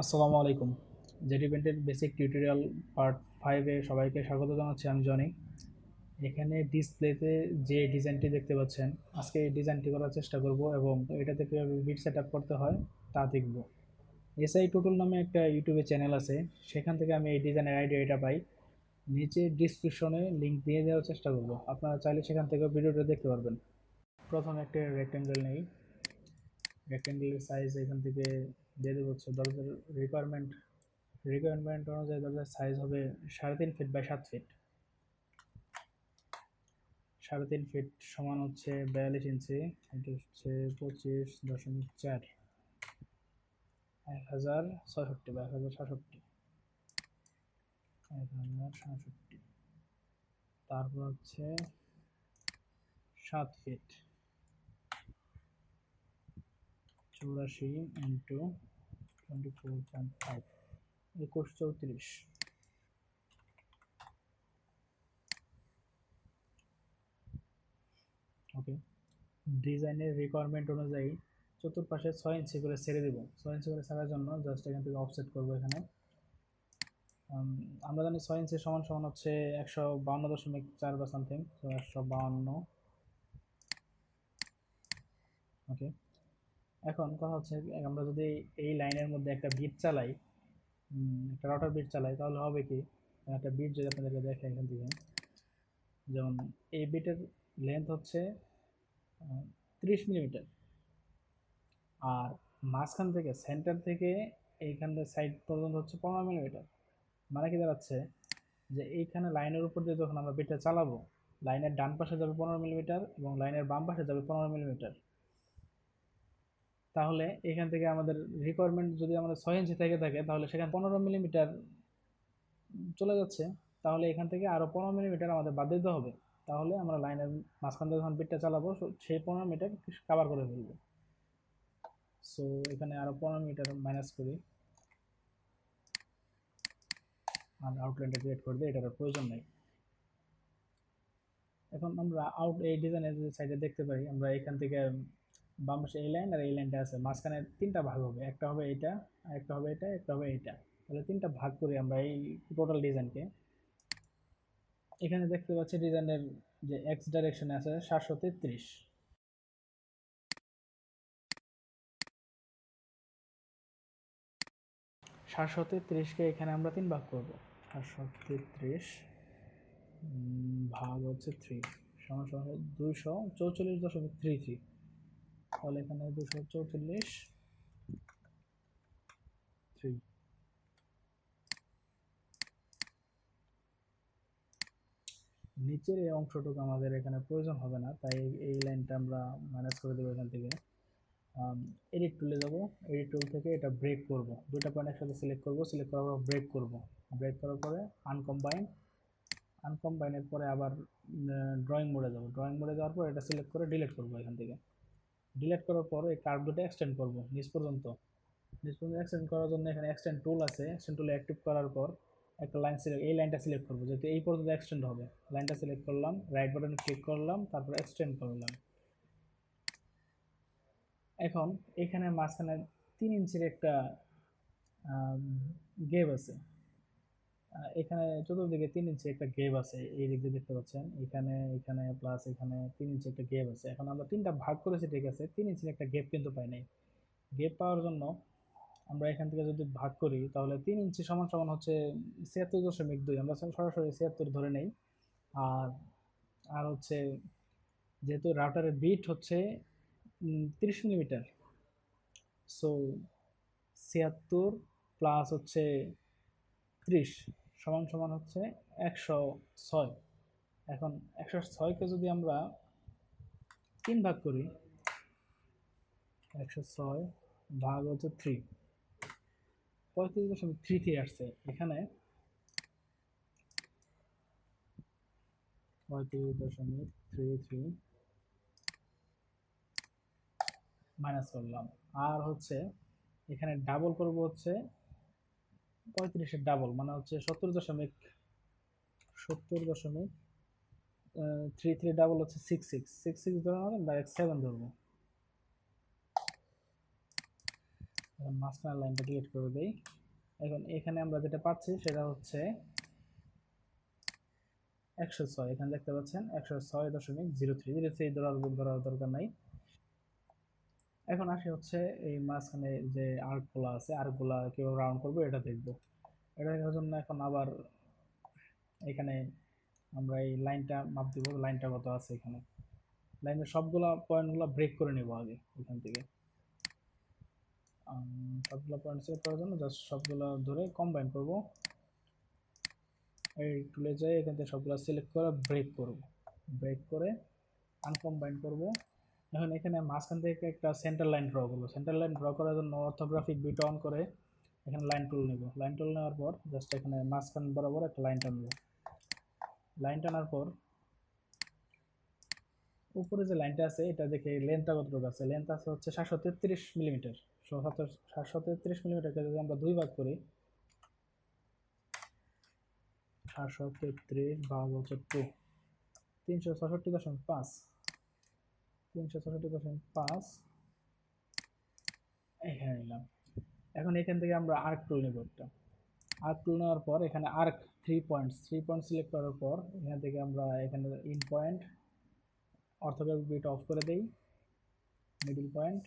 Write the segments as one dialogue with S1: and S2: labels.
S1: আসসালামু আলাইকুম। জেডিপেন্টের basic tutorial part 5-এ সবাইকে স্বাগত জানাচ্ছি। আমি জনি। এখানে ডিসপ্লেতে যে ডিজাইনটি দেখতে পাচ্ছেন, আজকে এই ডিজাইনটি করার চেষ্টা করব এবং এটাতে কীভাবে বিট সেট আপ করতে হয় তা দেখব। এসআই টুটুল নামে একটা ইউটিউবে চ্যানেল আছে, সেখান থেকে আমি এই ডিজাইনের আইডিয়াটা পাই। নিচে ডিসক্রিপশনে লিঙ্ক দিয়ে দেওয়ার চেষ্টা করব, আপনারা চাইলে সেখান থেকে ভিডিওটা দেখতে পারবেন। প্রথমে একটা রেক্ট্যাঙ্গেল নেই, রেক্ট্যাঙ্গেলের সাইজ এখান থেকে দিয়ে দেবো হচ্ছে দরজার রিকোয়ারমেন্ট অনুযায়ী দরজার সাইজ হবে 3.5 ফিট বাই 7 ফিট। 3.5 ফিট সমান হচ্ছে 42 ইঞ্চি, এটা হচ্ছে 25.4, 1066 বা 1066, 1066। তারপর হচ্ছে 7 ফিট, 84 × 24.5, 2134। ওকে, ডিজাইনের রিকোয়ারমেন্ট অনুযায়ী চতুর্পাশে 6 ইঞ্চি করে ছেড়ে দেবো। 6 ইঞ্চি করে ছাড়ার জন্য জাস্ট এখান থেকে অফসেট করবো। এখানে আমরা জানি 6 ইঞ্চি সমান সমান হচ্ছে 152.4 বা সামথিং, তো 152। ওকে, এখন কথা হচ্ছে আমরা যদি এই লাইনের মধ্যে একটা বিট চালাই, একটা রটার বিট চালাই, তাহলে হবে কি, একটা বিট যদি আপনাদেরকে দেখে এখান থেকে, যেমন এই বিটের লেন্থ হচ্ছে 30 মিলিমিটার, আর মাঝখান থেকে সেন্টার থেকে এইখানে সাইড পর্যন্ত হচ্ছে 15 মিলিমিটার। মানে কি দাঁড়াচ্ছে যে এইখানে লাইনের উপর দিয়ে যখন আমরা বিটটা চালাবো, লাইনের ডান পাশে যাবে 15 মিলিমিটার এবং লাইনের বাম পাশে যাবে 15 মিলিমিটার। তাহলে এখান থেকে আমাদের রিকোয়ারমেন্ট যদি আমাদের 6 ইঞ্চি থেকে থাকে, তাহলে সেখানে 15 মিলিমিটার চলে যাচ্ছে। তাহলে এখান থেকে আরও 15 মিলিমিটার আমাদের বাদ দিতে হবে। তাহলে আমরা লাইনের মাঝখান থেকে যখন বিটটা চালাবো, সেই 15 মিটার কাভার করে ফেলবো। সো এখানে আরও 15 মিটার মাইনাস করি, আর আউটলাইনটা ক্রিয়েট করে দিই, এটার প্রয়োজন নেই। এখন আমরা এই ডিজাইনের যে সাইডে দেখতে পারি, আমরা এখান থেকে বাম পাশে এই লাইন আর এই লাইনটা আছে, মাঝখানে 3টা ভাগ হবে, একটা হবে এইটা, একটা হবে এটা, একটা হবে এইটা। তাহলে 3টা ভাগ করি আমরা এই টোটাল ডিজাইনকে। এখানে দেখতে পাচ্ছি ডিজাইনের যে এক্স ডাইরেকশনে আছে 733। 733কে এখানে আমরা 3 ভাগ করব। 733 ভাগ হচ্ছে 3 সমান সমান 244.33। তাহলে এখানে 244.3। নিচের এই অংশটুকু আমাদের এখানে প্রয়োজন হবে না, তাই এই লাইনটা আমরা মাইনাস করে দেবো এখান থেকে। এডিট টুলে যাব, এডিট টুল থেকে এটা ব্রেক করব, দুটো পয়েন্ট একসাথে সিলেক্ট করব, সিলেক্ট করার পর ব্রেক করব। ব্রেক করার পরে আনকম্বাইনের পরে আবার ড্রয়িং মোডে যাব, ড্রয়িং মোডে যাওয়ার পর এটা সিলেক্ট করে ডিলিট করব। এখান থেকে ডিলিট করার পর এই কার্ভ দুটো এক্সটেন্ড করব নিচ পর্যন্ত এক্সটেন্ড করার জন্য এখানে এক্সটেন্ড টুল আছে, এক্সটেন্ড টুলে অ্যাক্টিভ করার পর একটা লাইন সিলেক্ট, এই লাইনটা সিলেক্ট করবো যেহেতু এই পর্যন্ত এক্সটেন্ড হবে। লাইনটা সিলেক্ট করলাম, রাইট বাটনে ক্লিক করলাম, তারপর এক্সটেন্ড করলাম। এখন এখানে মাঝখানে 3 ইঞ্চির একটা গেপ আছে, এখানে চতুর্দিকে 3 ইঞ্চি একটা গেপ আছে, এই দিক দিয়ে দেখতে পাচ্ছেন, এখানে এখানে প্লাস এখানে 3 ইঞ্চি একটা গেপ আছে। এখন আমরা 3টা ভাগ করেছি, ঠিক আছে, 3 ইঞ্চির একটা গেপ কিন্তু পাই নাই। গেপ পাওয়ার জন্য আমরা এখান থেকে যদি ভাগ করি, তাহলে 3 ইঞ্চি সমান সমান হচ্ছে 76.2, আমরা সরাসরি 76 ধরে নেই। আর আর হচ্ছে যেহেতু রাউটারের বিট হচ্ছে 30 মিলিমিটার, সো 76 প্লাস হচ্ছে 30 সমান সমান হচ্ছে 106। এখন 106কে যদি আমরা 3 ভাগ করি, 106 ভাগ হচ্ছে 3, 35.33 আসছে। এখানে 35.33 মাইনাস করলাম। আর হচ্ছে এখানে ডাবল করব হচ্ছে 35-এর ডাবল, মানে হচ্ছে 70.33 ডাবল হচ্ছে 66 ধরে আমরা ডাইরেক্ট 7 ধরবো। এখন মাঝখানের লাইনটা ডিলিট করে দেই। এখন এখানে আমরা যেটা পাচ্ছি সেটা হচ্ছে 106, এখানে দেখতে পাচ্ছেন 106.03 ধরার দরকার নাই। এখন আসি হচ্ছে এই মাঝখানে যে আর্কগুলো আছে, আর্কগুলা কিভাবে রাউন্ড করবো এটা দেখবো। এটা দেখার জন্য এখন আবার এখানে আমরা এই লাইনটা মাপ দিব, লাইনটা কত আছে এখানে। লাইনের সবগুলা পয়েন্টগুলো ব্রেক করে নিব আগে এখান থেকে। সবগুলো পয়েন্ট সিলেক্ট করার জন্য জাস্ট সবগুলো ধরে কম্বাইন করব। এই টুলে যাই, এখান থেকে সবগুলো সিলেক্ট করে ব্রেক করব, ব্রেক করে আনকম্বাইন করব। এখন এখানে মাঝখান থেকে একটা সেন্টার লাইন ড্র করবো। সেন্টার লাইন ড্র করার জন্য অর্থোগ্রাফিক বিটা অন করে এখানে লাইন টুল নিব। লাইন টুল নেওয়ার পর জাস্ট এখানে মাঝখান বরাবর একটা লাইন টানবো। লাইন টানার পর উপরে যে লাইনটা আছে এটা দেখে লেন্থটা কতটুকু আছে। লেন্থ আছে হচ্ছে 733 মিলিমিটার। 733 মিলিমিটারকে যদি আমরা দুই ভাগ করি, 733 ভাগ হচ্ছে 2, 366.5, 366.5 এখানে নিলাম। এখন এখান থেকে আমরা আর্ক টুল নেব একটা। আর্ক টুল নেওয়ার পর এখানে আর্ক 3 পয়েন্ট সিলেক্ট করার পর এখান থেকে আমরা এখানে ইন পয়েন্ট অর্থোগ্রাফিক বিট অফ করে দেই, middle point,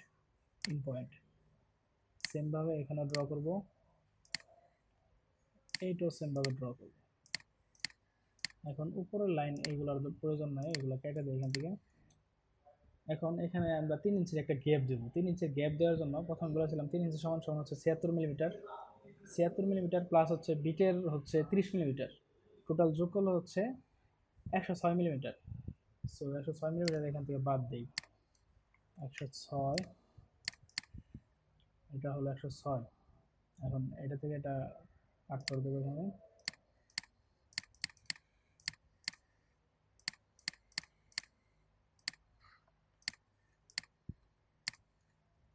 S1: in point same ভাবে এখানে ড্র করব, এইটাও সেম ভাবে ড্র করব। এখন উপরের লাইন এইগুলোর প্রয়োজন নাই, এগুলো কেটে দেই এখান থেকে। এখন এখানে আমরা 3 ইঞ্চির একটা গ্যাপ দেবো। 3 ইঞ্চির গ্যাপ দেওয়ার জন্য প্রথম বলেছিলাম 3 ইঞ্চি সমান সমান হচ্ছে 76 মিলিমিটার। 76 মিলিমিটার প্লাস হচ্ছে বিটের হচ্ছে 30 মিলিমিটার, টোটাল যোগ করলে হচ্ছে 106 মিলিমিটার। সো 106 মিলিমিটার এখান থেকে বাদ দিই। 106, এটা হলো 106। এখন এটা থেকে এটা কাট করে দেবো এখানে।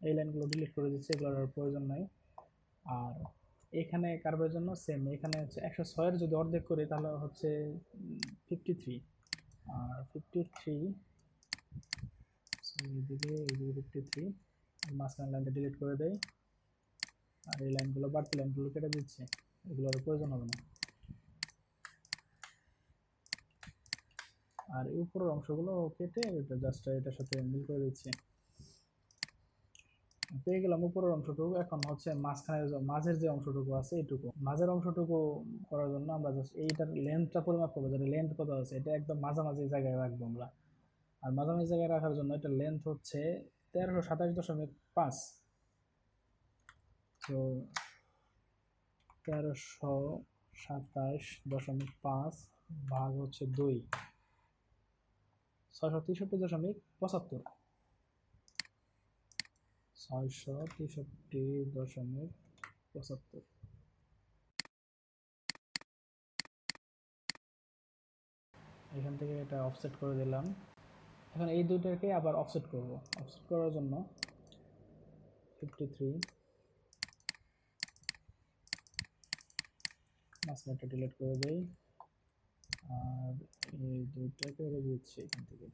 S1: এই লাইনগুলো ডিলিট করে দিচ্ছি, এগুলোর আর প্রয়োজন নাই। আর এখানে কার্ভের জন্য সেম, এখানে হচ্ছে 106-এর যদি অর্ধেক করি তাহলে হচ্ছে 53, আর 53 এইদিকে 53, মাঝখানে লাইনটা ডিলিট করে দেয়। আর এই লাইনগুলো বাড়তি লাইনগুলো কেটে দিচ্ছে, এগুলোর প্রয়োজন হবে না। আর এই উপরের অংশগুলো কেটে এটা জাস্ট এটার সাথে মিল করে দিচ্ছি। পেয়ে গেলাম উপরের অংশটুকু। এখন হচ্ছে মাঝখানে মাঝের যে অংশটুকু আছে এইটুকু, মাঝের অংশটুকু করার জন্য আমরা জাস্ট এইটার লেন্থটা পরিমাপ করবো, যেটা লেন্থ কত আছে এটা একদম মাঝামাঝি জায়গায় রাখবো আমরা। আর মাঝামাঝি জায়গায় রাখার জন্য এটা লেন্থ হচ্ছে 1327.5। তো 1327.5 ভাগ হচ্ছে 2, 663.75, 663.75। এখান থেকে এটা অফসেট করে দিলাম। এখন এই দুইটাকে আবার অফসেট করব। অফসেট করার জন্য 53, মাঝখানেটা ডিলিট করে দেই, আর এই দুইটাকে রেখে দিচ্ছি এখান থেকে।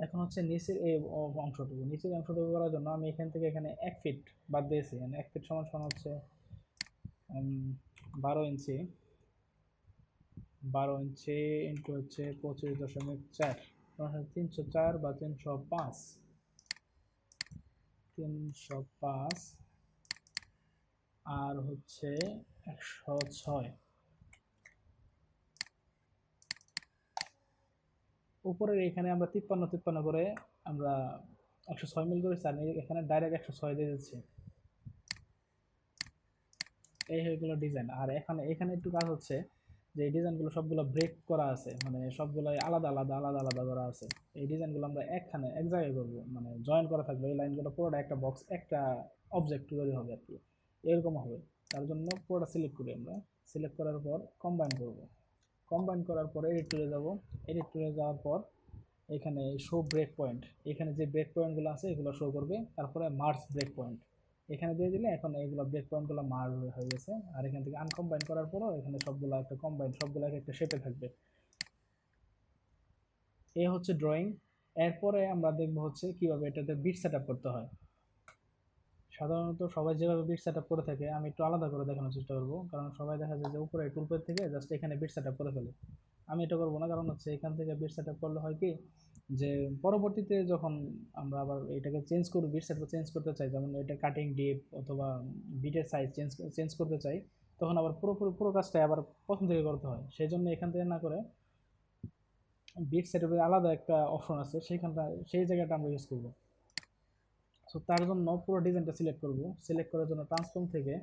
S1: এখন হচ্ছে নিচের এই অংশটুকু করার জন্য আমি এখান থেকে এখানে 1 ফিট বাদ দিয়েছি। মানে 1 ফিট সমান সমান হচ্ছে 12 ইঞ্চি। 12 ইঞ্চি ইন্টু হচ্ছে 25.4, 304 বা 305, 305 আর হচ্ছে 106। উপরের এখানে আমরা 53 করে আমরা 106 মিল করেছি, আর এখানে ডাইরেক্ট 106 দিয়ে দিচ্ছি। এই হয়ে গেল ডিজাইন। আর এখানে এখানে একটু কাজ হচ্ছে যে এই ডিজাইনগুলো সবগুলো ব্রেক করা আছে, মানে সবগুলো আলাদা আলাদা আলাদা আলাদা করা আছে। এই ডিজাইনগুলো আমরা এক জায়গায় করবো, মানে জয়েন করা থাকবে। এই লাইনগুলো পুরোটা একটা বক্স, একটা অবজেক্ট তৈরি হবে আর কি, এরকম হবে। তার জন্য পুরোটা সিলেক্ট করি আমরা। সিলেক্ট করার পর কম্বাইন করব। কম্বাইন করার পরে এডিট টুলে যাব। এডিট টুলে যাওয়ার পর এখানে শো ব্রেক পয়েন্ট, এখানে যে ব্রেক পয়েন্টগুলো আছে এগুলো শো করবে। তারপরে মার্জ ব্রেক পয়েন্ট এখানে দিয়ে দিলে এখন এইগুলো ব্রেক পয়েন্টগুলো মার্জ হয়ে গেছে। আর এখান থেকে আনকম্বাইন করার পরও এখানে সবগুলো একটা কম্বাইন, সবগুলো একটা শেপে থাকবে। এ হচ্ছে ড্রয়িং। এরপরে আমরা দেখবো হচ্ছে কিভাবে এটাতে বিট সেট আপ করতে হয়। সাধারণত সবাই যেভাবে বিট সেট আপ করে থাকে আমি একটু আলাদা করে দেখানোর চেষ্টা করবো, কারণ সবাই দেখা যায় যে উপরে টুলপের থেকে জাস্ট এখানে বিট সেট আপ করে ফেলে। আমি এটা করবো না, কারণ হচ্ছে এখান থেকে বিট সেট আপ করলে হয় কি যে পরবর্তীতে যখন আমরা আবার এটাকে চেঞ্জ করবো, বিট সেট চেঞ্জ করতে চাই, যেমন এটা কাটিং ডিপ অথবা বিটের সাইজ চেঞ্জ চেঞ্জ করতে চাই, তখন আবার পুরো কাজটাই আবার প্রথম থেকে করতে হয়। সেই জন্য এখান থেকে না করে বিট সেট আপের আলাদা একটা অপশন আছে, সেইখানটা সেই জায়গাটা আমরা ইউজ করবো। সো তার জন্য পুরো ডিজাইনটা সিলেক্ট করব। সিলেক্ট করার জন্য ট্রান্সফর্ম থেকে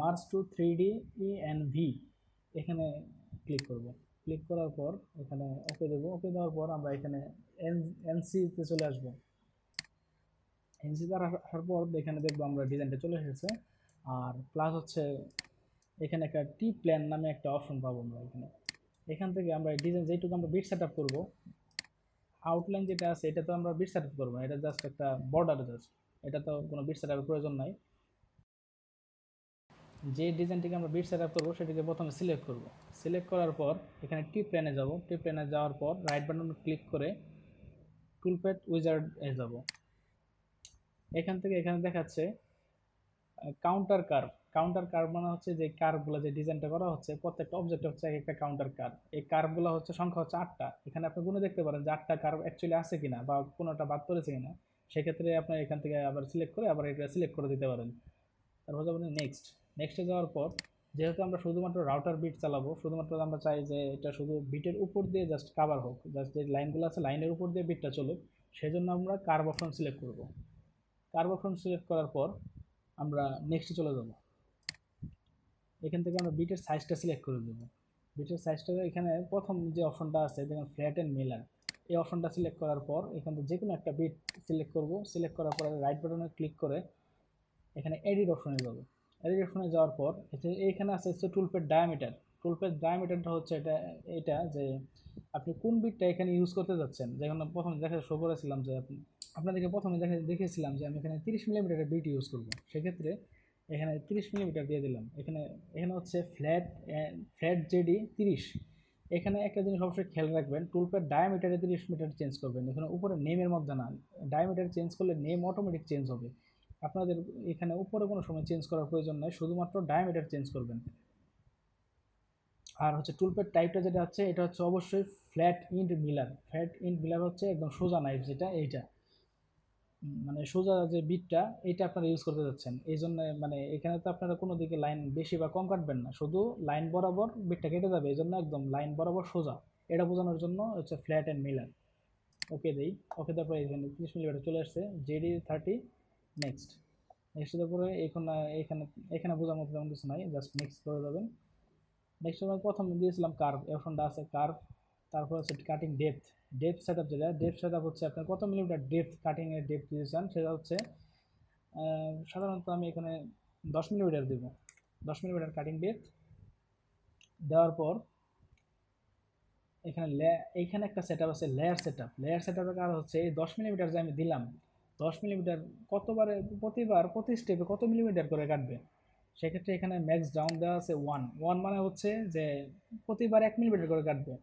S1: মার্জ টু 3D এন্ড ভি এখানে ক্লিক করব। ক্লিক করার পর এখানে ওকে দেবো। ওকে দেওয়ার পর আমরা এখানে এনসিতে চলে আসবো। এনসিতে আসার পর এখানে দেখবো আমরা ডিজাইনটা চলে এসেছে। আর প্লাস হচ্ছে এখানে একটা টি প্ল্যান নামে একটা অপশন পাবো আমরা এখানে। এখান থেকে আমরা ডিজাইন যেটুকু আমরা বিট সেট আপ করবো, আউটলাইন যেটা আছে এটা তো আমরা বিট সেট আপ করবো না, এটা জাস্ট একটা বর্ডার, জাস্ট এটা তো কোনো বিট সেট আপের প্রয়োজন নাই। যে ডিজাইনটিকে আমরা বিট সেট আপ করবো সেটিকে প্রথমে সিলেক্ট করব। সিলেক্ট করার পর এখানে টিপ প্ল্যানে যাব। টিপ প্ল্যানে যাওয়ার পর রাইট বাটন ক্লিক করে টুলপ্যাড উইজার্ড এ যাব। এখান থেকে এখানে দেখাচ্ছে কাউন্টার কার্ভ। কাউন্টার কার্ভ মানে হচ্ছে যে কার্ভগুলো যে ডিজাইনটা করা হচ্ছে প্রত্যেকটা অবজেক্ট হচ্ছে একটা কাউন্টার কার্ভ। এই কার্ভগুলো হচ্ছে সংখ্যা হচ্ছে 8টা। এখানে আপনি গুনে দেখতে পারেন যে 8টা কার্ভ অ্যাকচুয়ালি আছে কিনা বা কোনোটা বাদ পড়েছে কিনা। সেক্ষেত্রে আপনি এখান থেকে আবার সিলেক্ট করে আবার এটা সিলেক্ট করে দিতে পারেন। তারপর যাবেন নেক্সট। নেক্সটে যাওয়ার পর যেহেতু আমরা শুধুমাত্র রাউটার বিট চালাবো, শুধুমাত্র আমরা চাই যে এটা শুধু বিটের উপর দিয়ে জাস্ট কাভার হোক, জাস্ট যে লাইনগুলো আছে লাইনের উপর দিয়ে বিটটা চলুক, সেজন্য আমরা কার্ভ অপশন সিলেক্ট করব। কার্ভ অপশন সিলেক্ট করার পর আমরা নেক্সটে চলে যাব। এখান থেকে আমরা বিটের সাইজটা সিলেক্ট করে দেবো। বিটের সাইজটা এখানে প্রথম যে অপশনটা আছে দেখুন ফ্ল্যাট অ্যান্ড মিলার, এই অপশনটা সিলেক্ট করার পর এখান থেকে যে কোনো একটা বিট সিলেক্ট করব। সিলেক্ট করার পরে রাইট বাটনে ক্লিক করে এখানে এডিট অপশনে যাব। এডিট অপশনে যাওয়ার পর এইখানে আছে হচ্ছে টুলপের ডায়ামিটার। টুলপের ডায়ামিটারটা হচ্ছে এটা যে আপনি কোন বিটটা এখানে ইউজ করতে যাচ্ছেন। যেমন প্রথমে শো করেছিলাম যে আপনাদেরকে প্রথমে দেখিয়েছিলাম যে আমি এখানে 30 মিলিমিটারের বিট ইউজ করব। সেক্ষেত্রে এখানে 30 মিলিমিটার দিয়ে দিলাম। এখানে এখানে হচ্ছে ফ্ল্যাট জেডি 30। এখানে একটা জিনিস অবশ্যই খেয়াল রাখবেন, টুলপের ডায়ামিটারে 30 মিটার চেঞ্জ করবেন, এখানে উপরে নেমের মধ্যে না। ডায়ামিটার চেঞ্জ করলে নেম অটোমেটিক চেঞ্জ হবে। আপনাদের এখানে উপরে কোনো সময় চেঞ্জ করার প্রয়োজন নাই, শুধুমাত্র ডায়ামিটার চেঞ্জ করবেন। আর হচ্ছে টুলপের টাইপটা যেটা হচ্ছে এটা হচ্ছে অবশ্যই ফ্ল্যাট ইন্ড মিলার। ফ্ল্যাট ইন্ড মিলার হচ্ছে একদম সোজা নাইফ, যেটা এইটা মানে সোজা যে বিটটা এটা আপনারা ইউজ করতে যাচ্ছেন। এই জন্য মানে এখানে তো আপনারা কোনো দিকে লাইন বেশি বা কম কাটবেন না, শুধু লাইন বরাবর বিটটা কেটে যাবে, এই জন্য একদম লাইন বরাবর সোজা। এটা বোঝানোর জন্য হচ্ছে ফ্ল্যাট অ্যান্ড মিলার। ওকে দেই। ওকে তারপরে এখানে 30 মিলিমিটার চলে আসছে। JD30 next. নেক্সটের পরে এখানে এখানে এখানে বোঝার মতো তেমন কিছু নাই, জাস্ট নেক্সট করে যাবেন। নেক্সট আমরা প্রথম দিয়েছিলাম কার্ভ, অপশনটা আছে কার্ভ। তারপর হচ্ছে cutting depth. Depth set up যেটা, ডেপথ সেট আপ হচ্ছে আপনার কত মিলিমিটার ডেপথ কাটিংয়ের ডেপথ দিতে চান, সেটা হচ্ছে সাধারণত আমি এখানে 10 মিলিমিটার দেবো। 10 মিলিমিটার কাটিং ডেপথ দেওয়ার পর এখানে এইখানে একটা সেট আপ আছে layer set up. Layer set আপের কারণ হচ্ছে এই 10 মিলিমিটার যে আমি দিলাম, 10 মিলিমিটার কতবারে প্রতি স্টেপে কত মিলিমিটার করে কাটবে। সেক্ষেত্রে এখানে ম্যাক্স ডাউন দেওয়া আছে 1 মানে হচ্ছে যে প্রতিবার 1 মিলিমিটার করে কাটবে।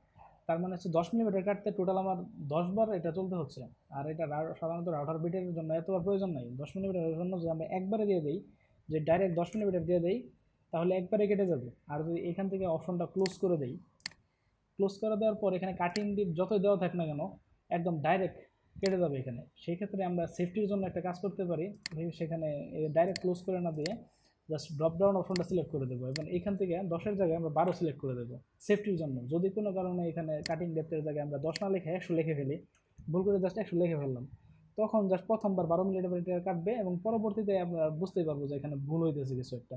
S1: তার মানে হচ্ছে 10 মিলিমিটার কাটতে টোটাল আমার 10 বার এটা চলতে হচ্ছে। আর এটা সাধারণত রাউটার বিটের জন্য এতবার প্রয়োজন নাই। 10 মিলিমিটারের জন্য যদি আমরা একবারে দিয়ে দিই, যে ডাইরেক্ট 10 মিলিমিটার দিয়ে দিই, তাহলে একবারে কেটে যাবে। আর যদি এখান থেকে অপশনটা ক্লোজ করে দিই, ক্লোজ করে দেওয়ার পর এখানে কাটিং ডিপ যতই দেওয়া থাক না কেন একদম ডাইরেক্ট কেটে যাবে এখানে। সেই ক্ষেত্রে আমরা সেফটির জন্য একটা কাজ করতে পারি, সেখানে ডাইরেক্ট ক্লোজ করে না দিয়ে জাস্ট ড্রপ ডাউন অপশনটা সিলেক্ট করে দেবো এবং এখান থেকে 10-এর জায়গায় আমরা 12 সিলেক্ট করে দেবো সেফটির জন্য। যদি কোনো কারণে এখানে কাটিং ডেপথের জায়গায় আমরা 10 না লিখে 100 লিখে ফেলি, ভুল করে জাস্ট 100 লিখে ফেললাম, তখন জাস্ট প্রথমবার 12 মিলিমিটার কাটবে এবং পরবর্তীতে আমরা বুঝতেই পারবো যে এখানে ভুল হইতেছে কিছু একটা।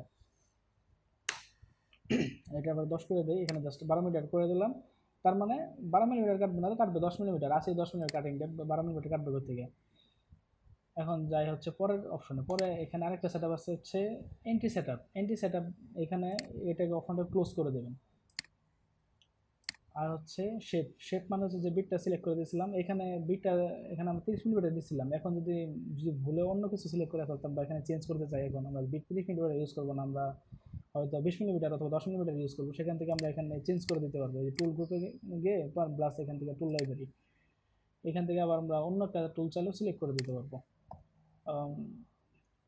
S1: এটা আবার 10 করে দিই, এখানে জাস্ট 12 মিটার করে দিলাম। তার মানে 12 মিলিমিটার কাটবে না, কাটবে 10 মিলিমিটার আছে। 10 মিলিমিটার কাটিং ডেপ 12 মিলিমিটার কাটবে থেকে। এখন যাই হচ্ছে পরের অপশনে। পরে এখানে আরেকটা সেট আপ আছে হচ্ছে anti set up. Anti set up এখানে এটাকে অপশনটা ক্লোজ করে দেবেন। আর হচ্ছে শেপ। শেপ মানে হচ্ছে যে বিটটা সিলেক্ট করে দিয়েছিলাম, এখানে বিটটা এখানে আমরা 30 মিলিমিটার দিয়েছিলাম। এখন যদি যদি ভুলে অন্য কিছু সিলেক্ট করে ফেলতাম বা এখানে চেঞ্জ করতে চাই, এখন আমরা বিট 30 মিলিমিটার ইউজ করবো না, আমরা হয়তো 20 মিলিমিটার অথবা 10 মিলিমিটার ইউজ করবো। সেখান থেকে আমরা এখানে চেঞ্জ করে দিতে পারবো, এই টুল গ্রুপে গিয়ে প্লাস এখান থেকে টুল লাইব্রেরি এখান থেকে আবার আমরা অন্য একটা টুল চাইলেও সিলেক্ট করে দিতে পারবো।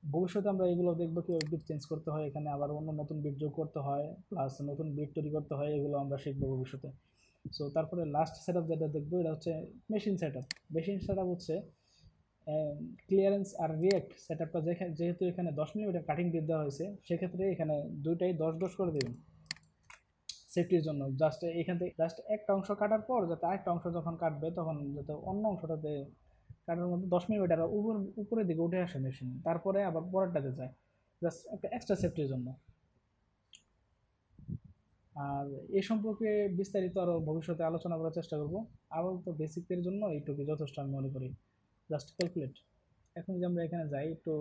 S1: ভবিষ্যতে আমরা এগুলো দেখবো কীভাবে বিট চেঞ্জ করতে হয়, এখানে আবার অন্য নতুন বিট যোগ করতে হয়, প্লাস নতুন বিট তৈরি করতে হয়, এগুলো আমরা শিখবো ভবিষ্যতে। সো তারপরে লাস্ট সেট আপ যেটা দেখবো এটা হচ্ছে machine set up. Machine set up হচ্ছে ক্লিয়ারেন্স আর রিয়েক্ট সেট আপটা, যেহেতু এখানে 10 মিলিমিটার কাটিং বিট দেওয়া হয়েছে, সেক্ষেত্রে এখানে দুইটাই 10 10 করে দেবেন সেফটির জন্য। জাস্ট এখান থেকে জাস্ট একটা অংশ কাটার পর যাতে আরেকটা অংশ যখন কাটবে তখন যাতে অন্য অংশটাতে কাটার মধ্যে 10 মিলিমিটার উপরের দিকে উঠে আসে মেশিন, তারপরে আবার পরেরটাতে যায়, জাস্ট একটা এক্সট্রা সেফটির জন্য। আর এ সম্পর্কে বিস্তারিত আরও ভবিষ্যতে আলোচনা করার চেষ্টা করব। আপাতত বেসিকের জন্য এইটুকু যথেষ্ট আমি মনে করি। Just calculate. এখন যদি আমরা এখানে যাই একটু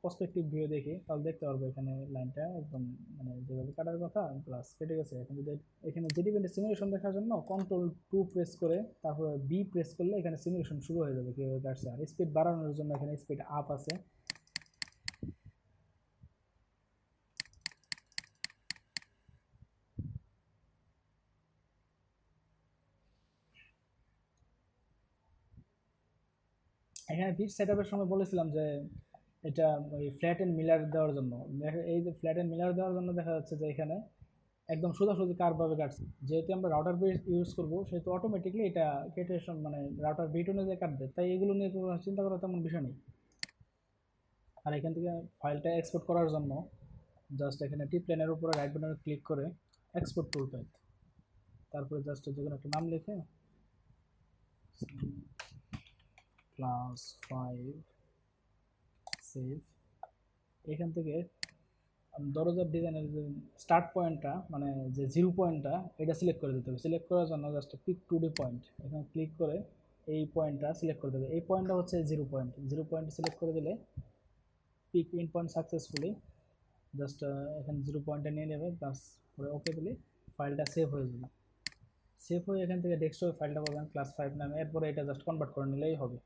S1: পার্সপেক্টিভ ভিউ দেখি, তাহলে দেখতে পারবো এখানে লাইনটা একদম মানে যেভাবে কাটার কথা প্লাস কেটে গেছে। এখন যদি এখানে জেডিপেন্টের সিমুলেশন দেখার জন্য Ctrl+2 প্রেস করে তারপরে বি প্রেস করলে এখানে সিমুলেশন শুরু হয়ে যাবে কীভাবে কাটছে। আর স্পিড বাড়ানোর জন্য এখানে স্পিড আপ আছে। এখানে বিট সেট আপের সময় বলেছিলাম যে এটা ওই ফ্ল্যাট এন্ড মিলার দেওয়ার জন্য। এই যে ফ্ল্যাট এন্ড মিলার দেওয়ার জন্য দেখা যাচ্ছে যে এখানে একদম সোজাসুজি কার্ভভাবে কাটছে। যেহেতু আমরা রাউটার বিট ইউজ করবো সেহেতু অটোমেটিকলি এটা কেটে মানে রাউটার বিট অনুযায়ী কাটবে, তাই এগুলো নিয়ে কোনো চিন্তা করার তেমন বিষয় নেই। আর এখান থেকে ফাইলটা এক্সপোর্ট করার জন্য জাস্ট এখানে টি প্লেনের উপরে রাইট বাটনে ক্লিক করে এক্সপোর্ট টুল প্যাথ, তারপরে জাস্ট যে কোনো একটা নাম লিখে +5 সেভ। এখান থেকে দরজার ডিজাইনের যে স্টার্ট পয়েন্টটা মানে যে জিরো পয়েন্টটা এটা সিলেক্ট করে দিতে হবে। সিলেক্ট করার জন্য just pick two D point এখানে ক্লিক করে এই পয়েন্টটা সিলেক্ট করে দেবে। এই পয়েন্টটা হচ্ছে zero point. Zero point select করে দিলে pick in point successfully, just এখানে জিরো পয়েন্টটা নিয়ে নেবে, প্লাস পরে ওকে দিলে ফাইলটা সেভ হয়ে যাবে। সেভ হয়ে এখান থেকে ডেস্কটপে ফাইলটা পাবেন +5 নামে। এরপরে এটা জাস্ট কনভার্ট করে নিলেই হবে।